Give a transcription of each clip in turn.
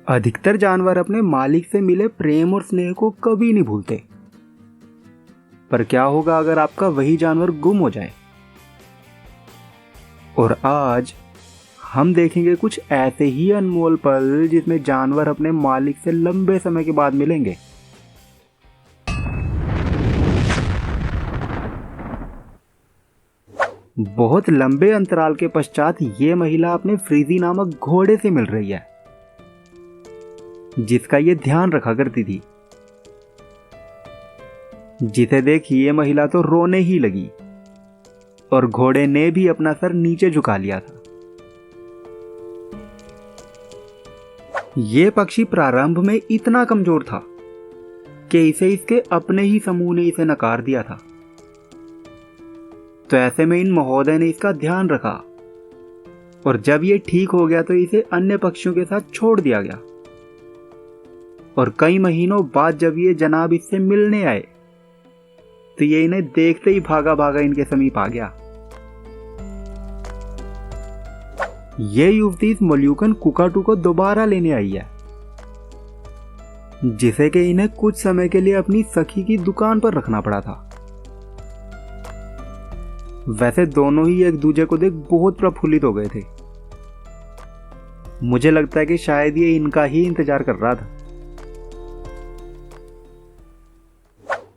अधिकतर जानवर अपने मालिक से मिले प्रेम और स्नेह को कभी नहीं भूलते। पर क्या होगा अगर आपका वही जानवर गुम हो जाए? और आज हम देखेंगे कुछ ऐसे ही अनमोल पल जिसमें जानवर अपने मालिक से लंबे समय के बाद मिलेंगे। बहुत लंबे अंतराल के पश्चात ये महिला अपने फ्रीजी नामक घोड़े से मिल रही है, जिसका ये ध्यान रखा करती थी। जिसे देख ये महिला तो रोने ही लगी और घोड़े ने भी अपना सर नीचे झुका लिया था। ये पक्षी प्रारंभ में इतना कमजोर था कि इसे इसके अपने ही समूह ने इसे नकार दिया था। तो ऐसे में इन महोदय ने इसका ध्यान रखा और जब ये ठीक हो गया तो इसे अन्य पक्षियों के साथ छोड़ दिया गया। और कई महीनों बाद जब ये जनाब इससे मिलने आए तो ये इन्हें देखते ही भागा भागा इनके समीप आ गया। ये युवती इस मल्यूकन कुकाटू को दोबारा लेने आई है, जिसे कि इन्हें कुछ समय के लिए अपनी सखी की दुकान पर रखना पड़ा था। वैसे दोनों ही एक दूसरे को देख बहुत प्रफुल्लित हो गए थे। मुझे लगता है कि शायद ये इनका ही इंतजार कर रहा था।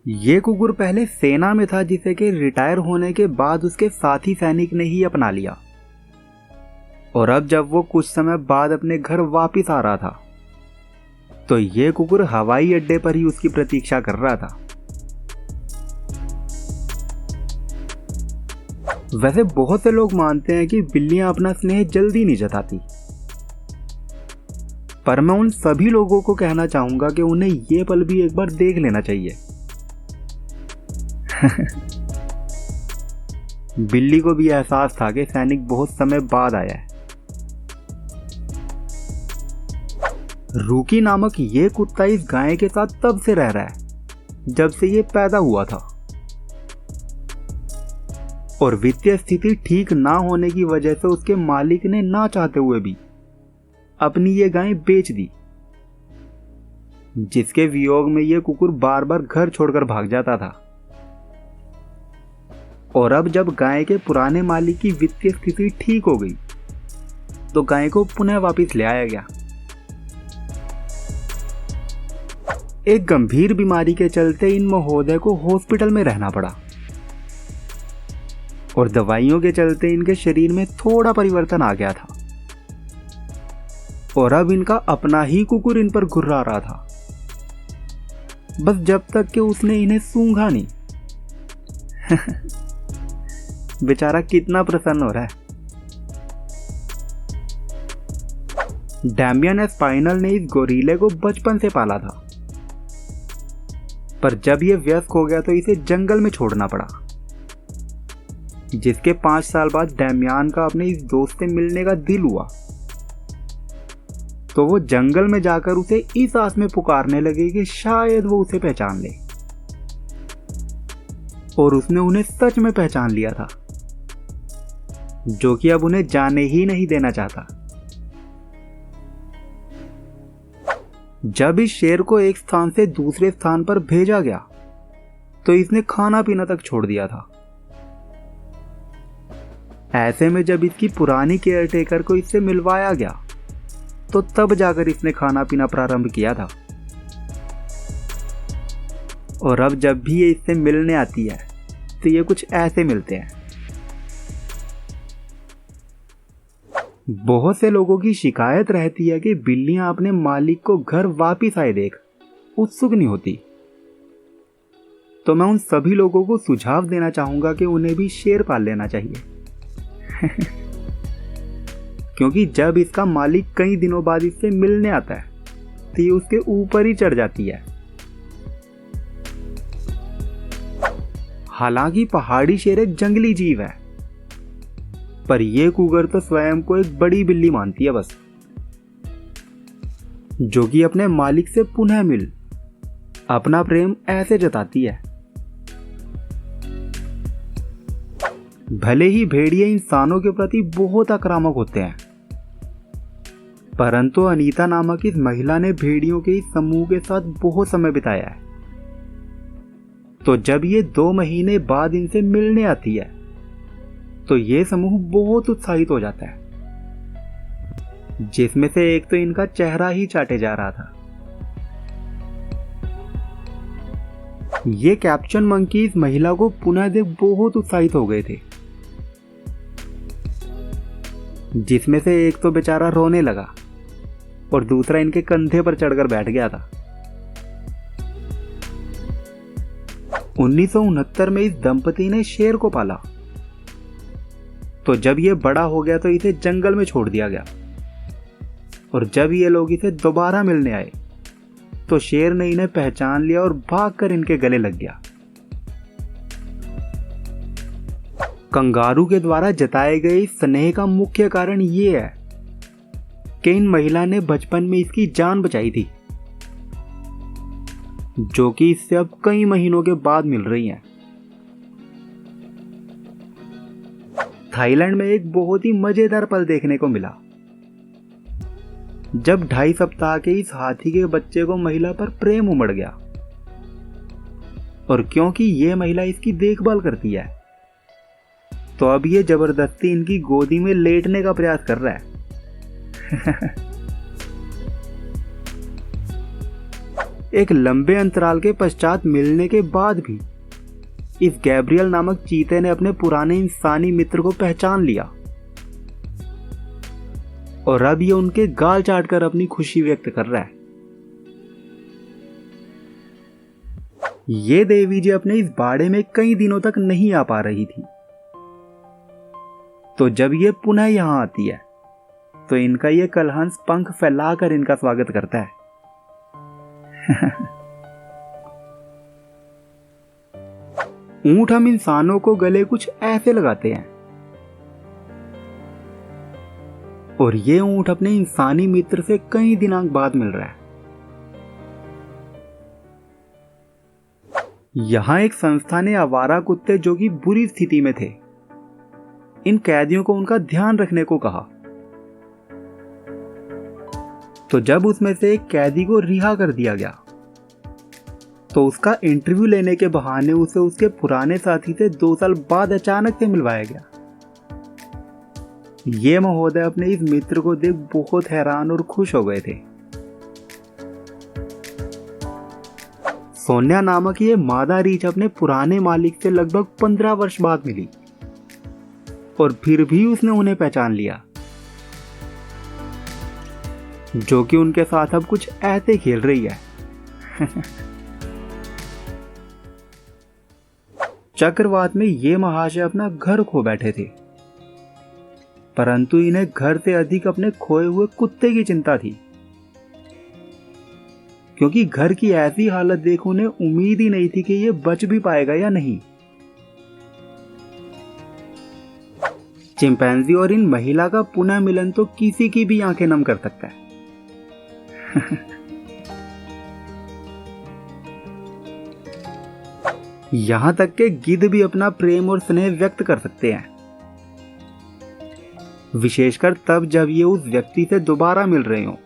ये कुकुर पहले सेना में था, जिसे कि रिटायर होने के बाद उसके साथी सैनिक ने ही अपना लिया। और अब जब वो कुछ समय बाद अपने घर वापस आ रहा था तो ये कुकुर हवाई अड्डे पर ही उसकी प्रतीक्षा कर रहा था। वैसे बहुत से लोग मानते हैं कि बिल्लियां अपना स्नेह जल्दी नहीं जताती, पर मैं उन सभी लोगों को कहना चाहूंगा कि उन्हें ये पल भी एक बार देख लेना चाहिए। बिल्ली को भी एहसास था कि सैनिक बहुत समय बाद आया है। रूकी नामक ये कुत्ता इस गाय के साथ तब से रह रहा है जब से ये पैदा हुआ था, और वित्तीय स्थिति ठीक ना होने की वजह से उसके मालिक ने ना चाहते हुए भी अपनी ये गाय बेच दी, जिसके वियोग में ये कुकुर बार बार घर छोड़कर भाग जाता था। और अब जब गाय के पुराने मालिक की वित्तीय स्थिति ठीक हो गई तो गाय को पुनः वापस ले आया गया। एक गंभीर बीमारी के चलते इन महोदय को हॉस्पिटल में रहना पड़ा और दवाइयों के चलते इनके शरीर में थोड़ा परिवर्तन आ गया था। और अब इनका अपना ही कुकुर इन पर घुर्रा रहा था, बस जब तक कि उसने इन्हें सूंघा नहीं। बेचारा कितना प्रसन्न हो रहा है। डैमियन स्पाइनल ने इस गोरीले को बचपन से पाला था, पर जब यह वयस्क हो गया तो इसे जंगल में छोड़ना पड़ा, जिसके 5 साल बाद डैमियन का अपने इस दोस्त से मिलने का दिल हुआ। तो वो जंगल में जाकर उसे इस आस में पुकारने लगे कि शायद वो उसे पहचान ले। और उसने उन्हें सच में पहचान लिया था, जो कि अब उन्हें जाने ही नहीं देना चाहता। जब इस शेर को एक स्थान से दूसरे स्थान पर भेजा गया तो इसने खाना पीना तक छोड़ दिया था। ऐसे में जब इसकी पुरानी केयरटेकर को इससे मिलवाया गया तो तब जाकर इसने खाना पीना प्रारंभ किया था। और अब जब भी ये इससे मिलने आती है तो ये कुछ ऐसे मिलते हैं। बहुत से लोगों की शिकायत रहती है कि बिल्लियां अपने मालिक को घर वापस आए देख उत्सुक नहीं होती। तो मैं उन सभी लोगों को सुझाव देना चाहूंगा कि उन्हें भी शेर पाल लेना चाहिए। क्योंकि जब इसका मालिक कई दिनों बाद इससे मिलने आता है तो ये उसके ऊपर ही चढ़ जाती है। हालांकि पहाड़ी शेर एक जंगली जीव है, पर यह कुगर तो स्वयं को एक बड़ी बिल्ली मानती है बस, जो कि अपने मालिक से पुनः मिल अपना प्रेम ऐसे जताती है। भले ही भेड़िए इंसानों के प्रति बहुत आक्रामक होते हैं, परंतु अनीता नामक इस महिला ने भेड़ियों के इस समूह के साथ बहुत समय बिताया है। तो जब ये 2 महीने बाद इनसे मिलने आती है तो ये समूह बहुत उत्साहित हो जाता है, जिसमें से एक तो इनका चेहरा ही चाटे जा रहा था। ये कैप्चन मंकी इस महिला को पुनः देख बहुत उत्साहित हो गए थे, जिसमें से एक तो बेचारा रोने लगा और दूसरा इनके कंधे पर चढ़कर बैठ गया था। 1969 में इस दंपति ने शेर को पाला। तो जब ये बड़ा हो गया तो इसे जंगल में छोड़ दिया गया, और जब ये लोग इसे दोबारा मिलने आए तो शेर ने इन्हें पहचान लिया और भागकर इनके गले लग गया। कंगारू के द्वारा जताए गए स्नेह का मुख्य कारण ये है कि इन महिला ने बचपन में इसकी जान बचाई थी, जो कि इससे अब कई महीनों के बाद मिल रही है। थाईलैंड में एक बहुत ही मजेदार पल देखने को मिला, जब 2.5 सप्ताह के इस हाथी के बच्चे को महिला पर प्रेम उमड़ गया। और क्योंकि ये महिला इसकी देखभाल करती है तो अब ये जबरदस्ती इनकी गोदी में लेटने का प्रयास कर रहा है। एक लंबे अंतराल के पश्चात मिलने के बाद भी इस गैब्रियल नामक चीते ने अपने पुराने इंसानी मित्र को पहचान लिया, और अब ये उनके गाल चाटकर अपनी खुशी व्यक्त कर रहा है। ये देवी जी अपने इस बाड़े में कई दिनों तक नहीं आ पा रही थी, तो जब ये पुनः यहां आती है तो इनका ये कलहंस पंख फैलाकर इनका स्वागत करता है। ऊंट हम इंसानों को गले कुछ ऐसे लगाते हैं, और ये ऊंट अपने इंसानी मित्र से कई दिनों बाद मिल रहा है। यहां एक संस्था ने आवारा कुत्ते जो कि बुरी स्थिति में थे, इन कैदियों को उनका ध्यान रखने को कहा। तो जब उसमें से एक कैदी को रिहा कर दिया गया तो उसका इंटरव्यू लेने के बहाने उसे उसके पुराने साथी से 2 साल बाद अचानक से मिलवाया गया। ये महोदय अपने इस मित्र को देख बहुत हैरान और खुश हो गए थे। सोनिया नामक ये मादा रीछ अपने पुराने मालिक से लगभग 15 वर्ष बाद मिली, और फिर भी उसने उन्हें पहचान लिया, जो कि उनके साथ अब कुछ ऐसे खेल रही है। चक्रवात में ये महाशय अपना घर खो बैठे थे, परंतु इन्हें घर से अधिक अपने खोए हुए कुत्ते की चिंता थी, क्योंकि घर की ऐसी हालत देख उन्हें उम्मीद ही नहीं थी कि ये बच भी पाएगा या नहीं। चिंपैंजी और इन महिला का पुनः मिलन तो किसी की भी आंखें नम कर सकता है। यहां तक के गिद्ध भी अपना प्रेम और स्नेह व्यक्त कर सकते हैं, विशेषकर तब जब ये उस व्यक्ति से दोबारा मिल रहे हो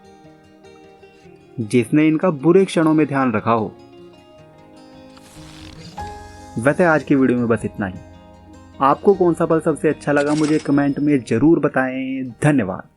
जिसने इनका बुरे क्षणों में ध्यान रखा हो। वैसे आज की वीडियो में बस इतना ही। आपको कौन सा पल सबसे अच्छा लगा मुझे कमेंट में जरूर बताएं। धन्यवाद।